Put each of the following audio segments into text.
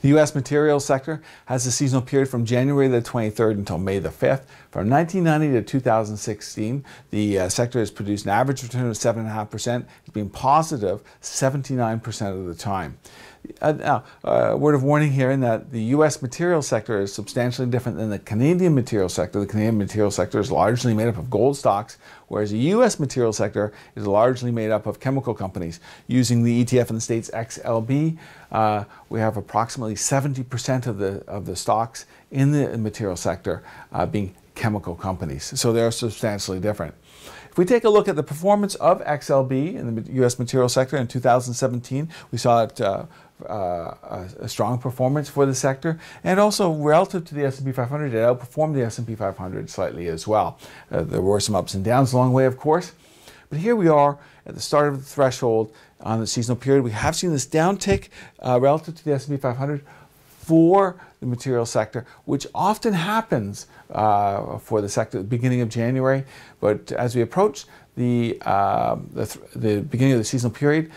The U.S. materials sector has a seasonal period from January the 23rd until May the 5th. From 1990 to 2016, the sector has produced an average return of 7.5%. It's been positive 79% of the time. Now, a word of warning here in that the U.S. materials sector is substantially different than the Canadian materials sector. The Canadian materials sector is largely made up of gold stocks, whereas the U.S. materials sector is largely made up of chemical companies. Using the ETF in the States XLB, we have approximately 70% of the stocks in the materials sector being chemical companies. So they're substantially different. If we take a look at the performance of XLB in the U.S. materials sector in 2017, we saw it a strong performance for the sector, and also relative to the S&P 500, it outperformed the S&P 500 slightly as well. There were some ups and downs along the way, of course, but here we are at the start of the threshold on the seasonal period. We have seen this downtick relative to the S&P 500 for the materials sector, which often happens for the sector at the beginning of January. But as we approach the beginning of the seasonal period,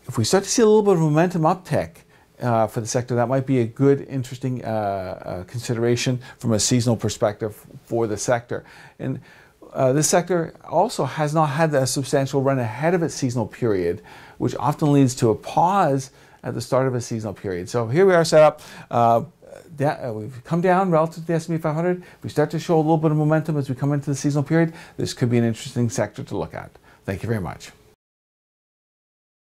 if we start to see a little bit of momentum uptick for the sector, that might be a good, interesting consideration from a seasonal perspective for the sector. And this sector also has not had a substantial run ahead of its seasonal period, which often leads to a pause at the start of a seasonal period. So here we are set up. We've come down relative to the S&P 500. We start to show a little bit of momentum as we come into the seasonal period. This could be an interesting sector to look at. Thank you very much.